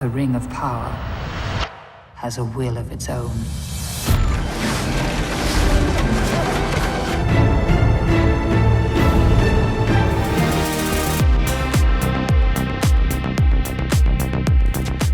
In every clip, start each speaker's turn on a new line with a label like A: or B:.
A: The ring of power has a will of its own.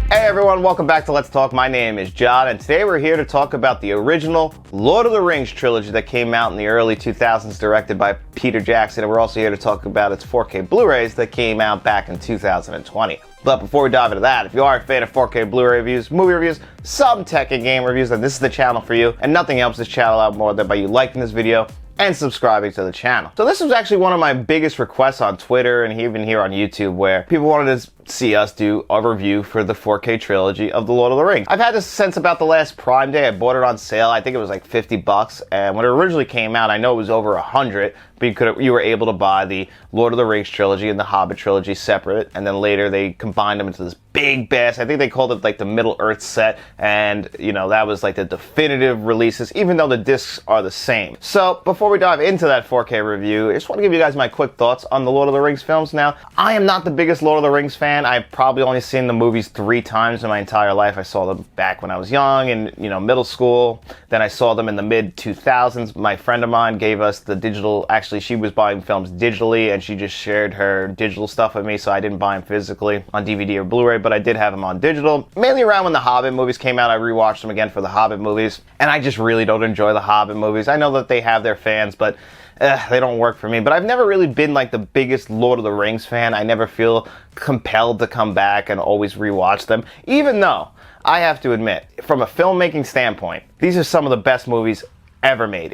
B: Hey everyone, welcome back to Let's Talk. My name is John, and today we're here to talk about the original Lord of the Rings trilogy that came out in the early 2000s, directed by Peter Jackson, and we're also here to talk about its 4K Blu-rays that came out back in 2020. But before we dive into that, if you are a fan of 4K Blu-ray reviews, movie reviews, some tech and game reviews, then this is the channel for you, and nothing helps this channel out more than by you liking this video and subscribing to the channel. So this was actually one of my biggest requests on Twitter and even here on YouTube, where people wanted to see us do a review for the 4K trilogy of the Lord of the Rings. I've had this since about the last Prime Day. I bought it on sale. I think it was like 50 bucks. And when it originally came out, I know it was over 100, but you were able to buy the Lord of the Rings trilogy and the Hobbit trilogy separate. And then later they combined them into this big bash. I think they called it like the Middle Earth set. And you know, that was like the definitive releases, even though the discs are the same. So before we dive into that 4K review, I just want to give you guys my quick thoughts on the Lord of the Rings films. Now, I am not the biggest Lord of the Rings fan. I've probably only seen the movies 3 times in my entire life. I saw them back when I was young and, middle school. Then I saw them in the mid 2000s. My friend of mine gave us the digital, actually she was buying films digitally and she just shared her digital stuff with me, so I didn't buy them physically on DVD or Blu-ray, but I did have them on digital. Mainly around when the Hobbit movies came out, I rewatched them again for the Hobbit movies, and I just really don't enjoy the Hobbit movies. I know that they have their fans, but they don't work for me. But I've never really been like the biggest Lord of the Rings fan. I never feel compelled to come back and always rewatch them, even though I have to admit, from a filmmaking standpoint, these are some of the best movies ever made.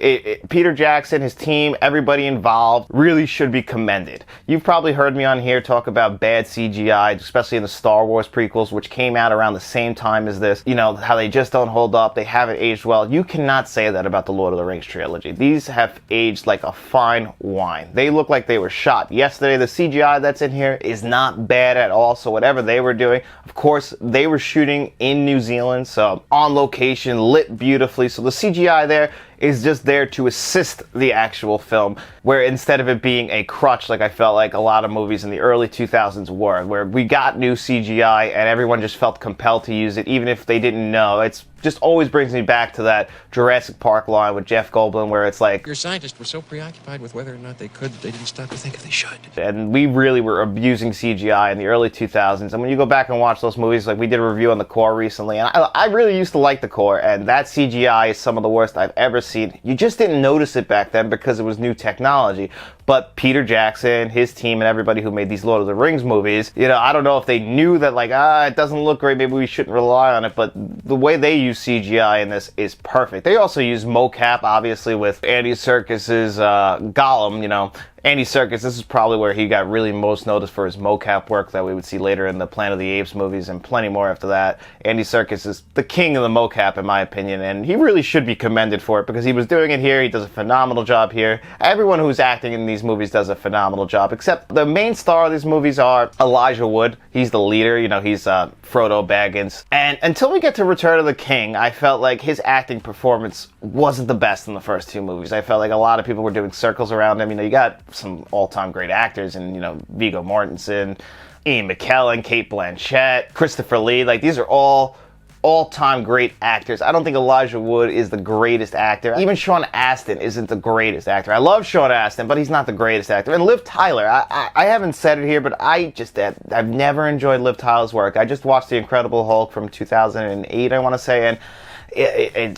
B: Peter Jackson, his team, everybody involved really should be commended. You've probably heard me on here talk about bad CGI, especially in the Star Wars prequels, which came out around the same time as this. You know, how they just don't hold up, they haven't aged well. You cannot say that about the Lord of the Rings trilogy. These have aged like a fine wine. They look like they were shot yesterday. The CGI that's in here is not bad at all, so whatever they were doing, of course, they were shooting in New Zealand, so on location, lit beautifully, so the CGI there is just there to assist the actual film, where instead of it being a crutch like I felt like a lot of movies in the early 2000s were, where we got new CGI and everyone just felt compelled to use it even if they didn't know. It's just always brings me back to that Jurassic Park line with Jeff Goldblum, where it's like,
C: your scientists were so preoccupied with whether or not they could, they didn't stop to think if they should.
B: And we really were abusing CGI in the early 2000s. And when you go back and watch those movies, like we did a review on The Core recently, and I really used to like The Core, and that CGI is some of the worst I've ever seen. You just didn't notice it back then because it was new technology. But Peter Jackson, his team, and everybody who made these Lord of the Rings movies, I don't know if they knew that, like, it doesn't look great, maybe we shouldn't rely on it, but the way they use CGI in this is perfect. They also use mocap, obviously, with Andy Serkis's Gollum, Andy Serkis, this is probably where he got really most noticed for his mocap work that we would see later in the Planet of the Apes movies and plenty more after that. Andy Serkis is the king of the mocap, in my opinion, and he really should be commended for it because he was doing it here. He does a phenomenal job here. Everyone who's acting in these movies does a phenomenal job, except the main star of these movies are Elijah Wood. He's the leader, he's Frodo Baggins. And until we get to Return of the King, I felt like his acting performance wasn't the best in the first 2 movies. I felt like a lot of people were doing circles around him. You got some all-time great actors, and Viggo Mortensen, Ian McKellen, Cate Blanchett, Christopher Lee. Like, these are all-time great actors. I don't think Elijah Wood is the greatest actor. Even Sean Astin isn't the greatest actor. I love Sean Astin, but he's not the greatest actor. And Liv Tyler, I haven't said it here, but I've never enjoyed Liv Tyler's work. I just watched The Incredible Hulk from 2008, I want to say, and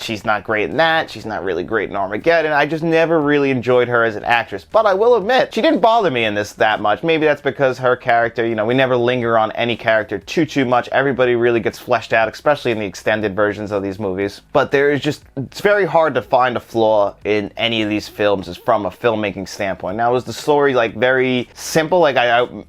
B: she's not great in that. She's not really great in Armageddon. I just never really enjoyed her as an actress. But I will admit, she didn't bother me in this that much. Maybe that's because her character, we never linger on any character too much. Everybody really gets fleshed out, especially in the extended versions of these movies. But it's very hard to find a flaw in any of these films as from a filmmaking standpoint. Now, is the story like very simple? Like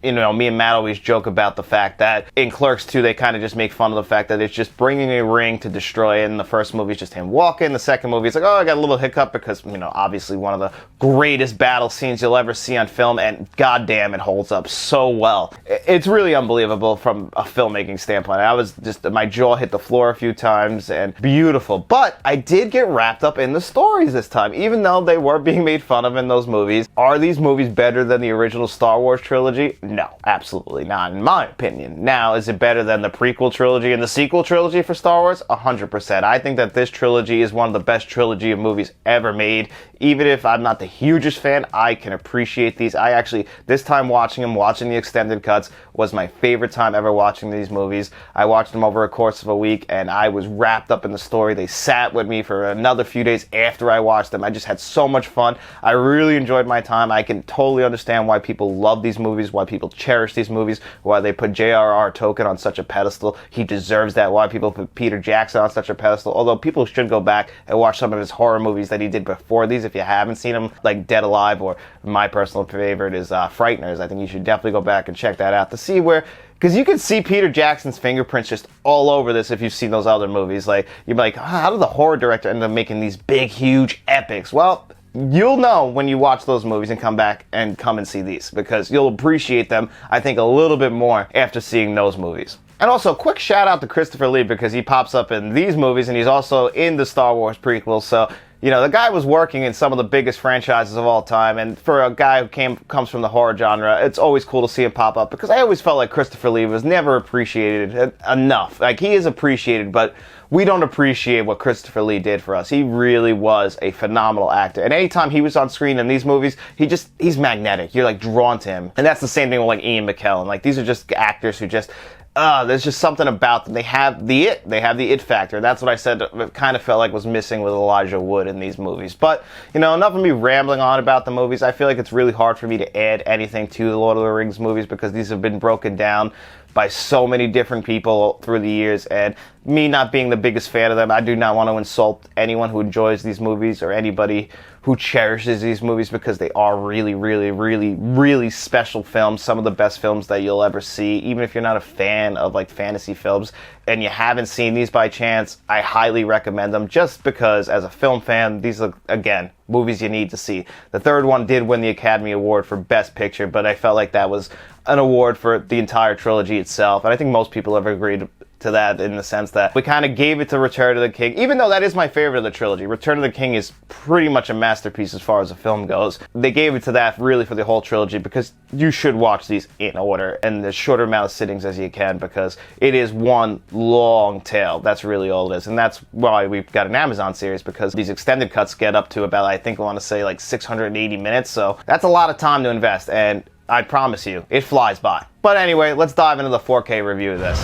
B: me and Matt always joke about the fact that in Clerks 2, they kind of just make fun of the fact that it's just bringing a ring to destroy it. In the first movie is just him walking. The second movie is like, oh, I got a little hiccup because, you know, obviously one of the greatest battle scenes you'll ever see on film, and goddamn, it holds up so well. It's really unbelievable from a filmmaking standpoint. I was just, my jaw hit the floor a few times, and beautiful. But I did get wrapped up in the stories this time, even though they were being made fun of in those movies. Are these movies better than the original Star Wars trilogy? No, absolutely not, in my opinion. Now, is it better than the prequel trilogy and the sequel trilogy for Star Wars? 100%. I think that this trilogy is one of the best trilogy of movies ever made. Even if I'm not the hugest fan, I can appreciate these. I actually, this time watching them, watching the extended cuts, was my favorite time ever watching these movies. I watched them over a course of a week, and I was wrapped up in the story. They sat with me for another few days after I watched them. I just had so much fun. I really enjoyed my time. I can totally understand why people love these movies, why people cherish these movies, why they put J.R.R. Tolkien on such a pedestal. He deserves that. Why people put Peter Jackson on such a pedestal. Although people should go back and watch some of his horror movies that he did before these if you haven't seen them, like Dead Alive, or my personal favorite is Frighteners. I think you should definitely go back and check that out to see where, because you can see Peter Jackson's fingerprints just all over this if you've seen those other movies. Like, you'd be like, how did the horror director end up making these big, huge epics? Well, you'll know when you watch those movies and come back and come and see these, because you'll appreciate them, I think, a little bit more after seeing those movies. And also, quick shout out to Christopher Lee, because he pops up in these movies and he's also in the Star Wars prequels. So, you know, the guy was working in some of the biggest franchises of all time, and for a guy who comes from the horror genre, it's always cool to see him pop up, because I always felt like Christopher Lee was never appreciated enough. Like, he is appreciated, but we don't appreciate what Christopher Lee did for us. He really was a phenomenal actor, and anytime he was on screen in these movies, he's magnetic. You're like drawn to him. And that's the same thing with like Ian McKellen. Like, these are just actors who just, there's just something about them. They have the it factor. That's what I said, it kind of felt like was missing with Elijah Wood in these movies. But, you know, enough of me rambling on about the movies. I feel like it's really hard for me to add anything to the Lord of the Rings movies, because these have been broken down by so many different people through the years, and me not being the biggest fan of them, I do not want to insult anyone who enjoys these movies or anybody who cherishes these movies, because they are really, really, really, really special films. Some of the best films that you'll ever see. Even if you're not a fan of like fantasy films and you haven't seen these by chance, I highly recommend them, just because as a film fan, these are, again, movies you need to see. The third one did win the Academy Award for Best Picture, but I felt like that was an award for the entire trilogy itself. And I think most people have agreed to that, in the sense that we kind of gave it to Return of the King, even though that is my favorite of the trilogy. Return of the King is pretty much a masterpiece as far as a film goes. They gave it to that really for the whole trilogy, because you should watch these in order and the shorter amount of sittings as you can, because it is one long tale. That's really all it is, and that's why we've got an Amazon series, because these extended cuts get up to about, I think I want to say like 680 minutes, so that's a lot of time to invest, and I promise you, it flies by. But anyway, let's dive into the 4K review of this.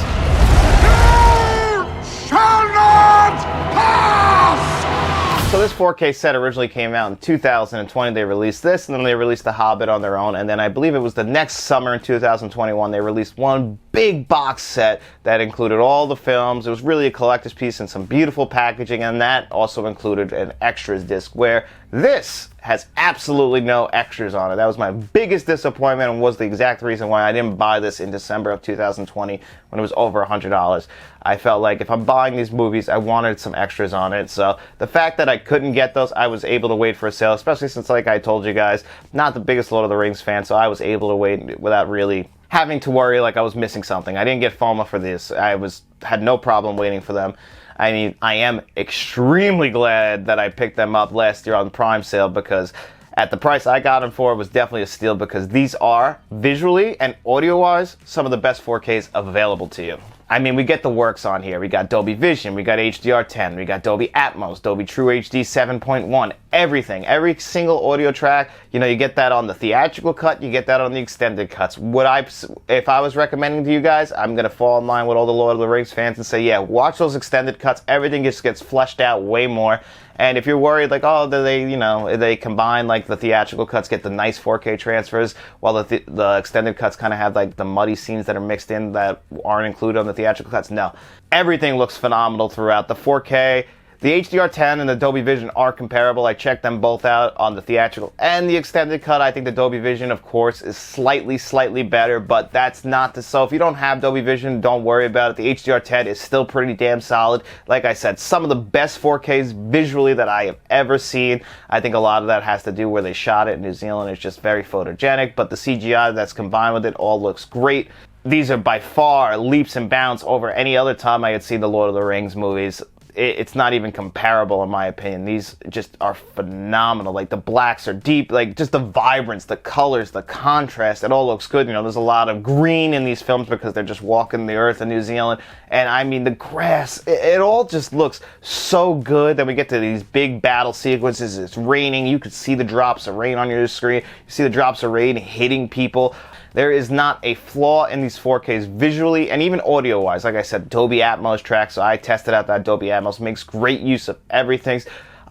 D: Shall not pass!
B: So this 4K set originally came out in 2020. They released this, and then they released The Hobbit on their own, and then I believe it was the next summer in 2021 they released one big box set that included all the films. It was really a collector's piece and some beautiful packaging, and that also included an extras disc, where this has absolutely no extras on it. That was my biggest disappointment, and was the exact reason why I didn't buy this in December of 2020 when it was over $100. I felt like if I'm buying these movies, I wanted some extras on it. So the fact that I couldn't get those, I was able to wait for a sale, especially since, like I told you guys, not the biggest Lord of the Rings fan, so I was able to wait without really having to worry like I was missing something. I didn't get FOMO for this. Had no problem waiting for them. I mean, I am extremely glad that I picked them up last year on Prime sale, because at the price I got them for, it was definitely a steal, because these are, visually and audio-wise, some of the best 4Ks available to you. I mean, we get the works on here. We got Dolby Vision, we got HDR10, we got Dolby Atmos, Dolby True HD 7.1, everything. Every single audio track, you know, you get that on the theatrical cut, you get that on the extended cuts. If I was recommending to you guys, I'm going to fall in line with all the Lord of the Rings fans and say, yeah, watch those extended cuts. Everything just gets fleshed out way more. And if you're worried, like, oh, they combine, like, the theatrical cuts, get the nice 4K transfers, while the extended cuts kind of have, like, the muddy scenes that are mixed in that aren't included on the theatrical cuts. No. Everything looks phenomenal throughout. The 4K, The HDR10 and the Dolby Vision are comparable. I checked them both out on the theatrical and the extended cut. I think the Dolby Vision, of course, is slightly better, but that's not the... So if you don't have Dolby Vision, don't worry about it. The HDR10 is still pretty damn solid. Like I said, some of the best 4Ks visually that I have ever seen. I think a lot of that has to do where they shot it in New Zealand. It's just very photogenic, but the CGI that's combined with it all looks great. These are by far leaps and bounds over any other time I had seen the Lord of the Rings movies. It's not even comparable in my opinion. These just are phenomenal. Like the blacks are deep, like just the vibrance, the colors, the contrast, it all looks good. You know, there's a lot of green in these films because they're just walking the earth in New Zealand. And I mean, the grass, it all just looks so good. Then we get to these big battle sequences. It's raining. You could see the drops of rain on your screen. You see the drops of rain hitting people. There is not a flaw in these 4Ks visually and even audio-wise. Like I said, Dolby Atmos track, so I tested out that Dolby Atmos. Makes great use of everything.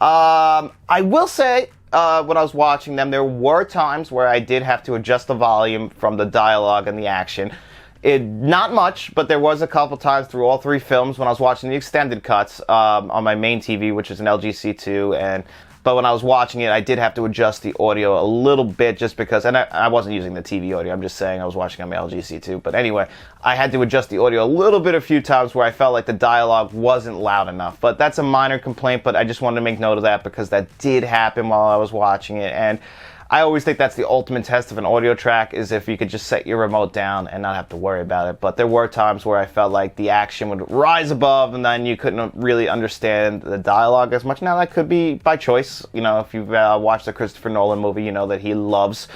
B: I will say, when I was watching them, there were times where I did have to adjust the volume from the dialogue and the action. Not much, but there was a couple times through all three films when I was watching the extended cuts on my main TV, which is an LG C2, but when I was watching it, I did have to adjust the audio a little bit just because, and I wasn't using the TV audio, I'm just saying I was watching on my LG C2. But anyway, I had to adjust the audio a little bit a few times where I felt like the dialogue wasn't loud enough. But that's a minor complaint, but I just wanted to make note of that because that did happen while I was watching it. And I always think that's the ultimate test of an audio track, is if you could just set your remote down and not have to worry about it. But there were times where I felt like the action would rise above and then you couldn't really understand the dialogue as much. Now that could be by choice. You know, if you've watched a Christopher Nolan movie, you know that he loves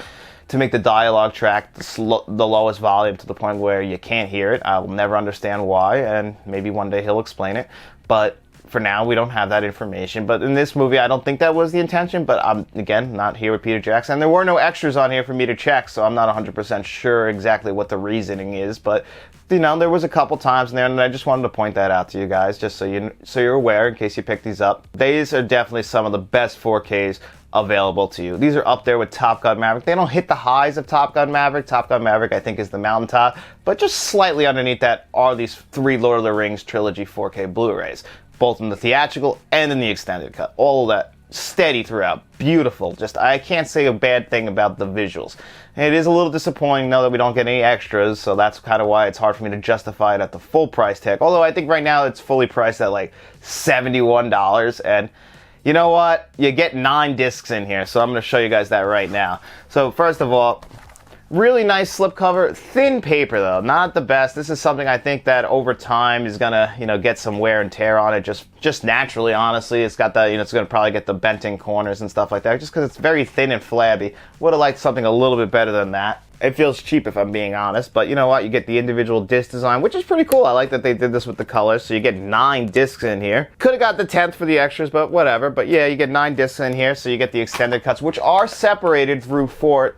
B: to make the dialogue track the lowest volume to the point where you can't hear it. I'll never understand why, and maybe one day he'll explain it. But for now, we don't have that information. But in this movie, I don't think that was the intention. But I'm, again, not here with Peter Jackson. There were no extras on here for me to check, so I'm not 100% sure exactly what the reasoning is. But, you know, there was a couple times in there, and I just wanted to point that out to you guys, just so you're aware in case you pick these up. These are definitely some of the best 4Ks available to you. These are up there with Top Gun Maverick. They don't hit the highs of Top Gun Maverick. Top Gun Maverick, I think, is the mountaintop. But just slightly underneath that are these 3 Lord of the Rings trilogy 4K Blu-rays, both in the theatrical and in the extended cut. All of that steady throughout. Beautiful. Just, I can't say a bad thing about the visuals. And it is a little disappointing, though, that we don't get any extras, so that's kind of why it's hard for me to justify it at the full price tag. Although I think right now it's fully priced at like $71, and you know what? You get 9 discs in here, so I'm going to show you guys that right now. So first of all, really nice slipcover. Thin paper, though. Not the best. This is something I think that over time is going to, you know, get some wear and tear on it just naturally, honestly. It's got the, you know, it's going to probably get the bent-in corners and stuff like that just because it's very thin and flabby. Would have liked something a little bit better than that. It feels cheap if I'm being honest, but you know what? You get the individual disc design, which is pretty cool. I like that they did this with the colors, so you get 9 discs in here. Could have got the 10th for the extras, but whatever. But yeah, you get 9 discs in here, so you get the extended cuts, which are separated through 4.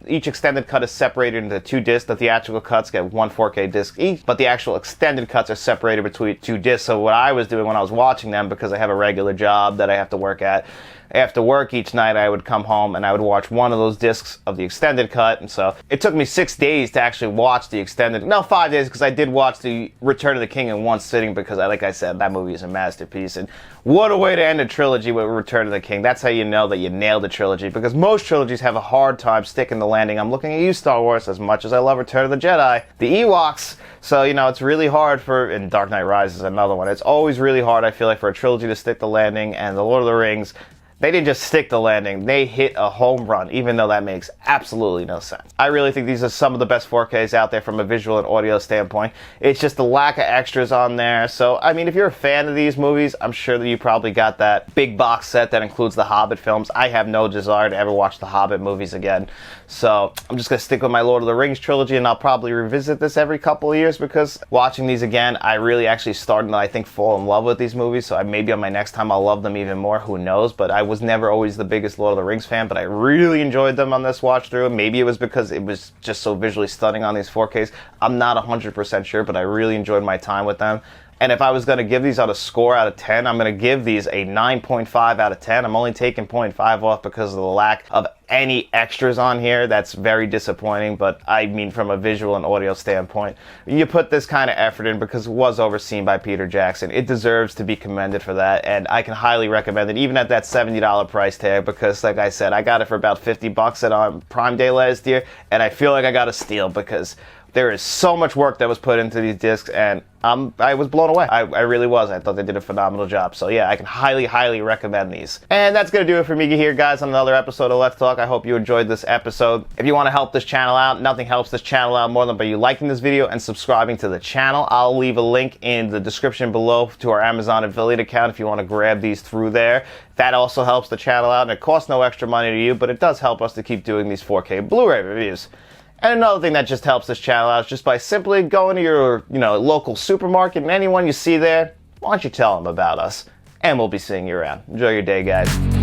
B: Each extended cut is separated into 2 discs. The theatrical cuts get 1 4K disc each, but the actual extended cuts are separated between 2 discs. So what I was doing when I was watching them, because I have a regular job that I have to work at, after work each night, I would come home and I would watch one of those discs of the extended cut. And so it took me 6 days to actually watch the extended, no, 5 days, because I did watch the Return of the King in one sitting because, like I said, that movie is a masterpiece. And what a way to end a trilogy with Return of the King. That's how you know that you nailed the trilogy, because most trilogies have a hard time sticking the landing. I'm looking at you, Star Wars, as much as I love Return of the Jedi. The Ewoks. So, you know, it's really hard and Dark Knight Rises is another one. It's always really hard, I feel like, for a trilogy to stick the landing, and The Lord of the Rings, they didn't just stick the landing, they hit a home run, even though that makes absolutely no sense. I really think these are some of the best 4Ks out there from a visual and audio standpoint. It's just the lack of extras on there. So, I mean, if you're a fan of these movies, I'm sure that you probably got that big box set that includes the Hobbit films. I have no desire to ever watch the Hobbit movies again. So, I'm just going to stick with my Lord of the Rings trilogy, and I'll probably revisit this every couple of years, because watching these again, I really actually started to, I think, fall in love with these movies. So maybe on my next time I'll love them even more, who knows. But I was never always the biggest Lord of the Rings fan, but I really enjoyed them on this watch through. Maybe it was because it was just so visually stunning on these 4Ks. I'm not 100% sure, but I really enjoyed my time with them. And if I was going to give these on a score out of 10, I'm going to give these a 9.5 out of 10. I'm only taking 0.5 off because of the lack of any extras on here. That's very disappointing, but I mean from a visual and audio standpoint, you put this kind of effort in because it was overseen by Peter Jackson. It deserves to be commended for that, and I can highly recommend it, even at that $70 price tag, because like I said, I got it for about 50 bucks at Prime Day last year, and I feel like I got a steal because there is so much work that was put into these discs, and I was blown away. I really was. I thought they did a phenomenal job. So yeah, I can highly, highly recommend these. And that's going to do it for me here, guys, on another episode of Let's Talk. I hope you enjoyed this episode. If you want to help this channel out, nothing helps this channel out more than by you liking this video and subscribing to the channel. I'll leave a link in the description below to our Amazon affiliate account if you want to grab these through there. That also helps the channel out, and it costs no extra money to you, but it does help us to keep doing these 4K Blu-ray reviews. And another thing that just helps this channel out is just by simply going to your, local supermarket, and anyone you see there, why don't you tell them about us? And we'll be seeing you around. Enjoy your day, guys.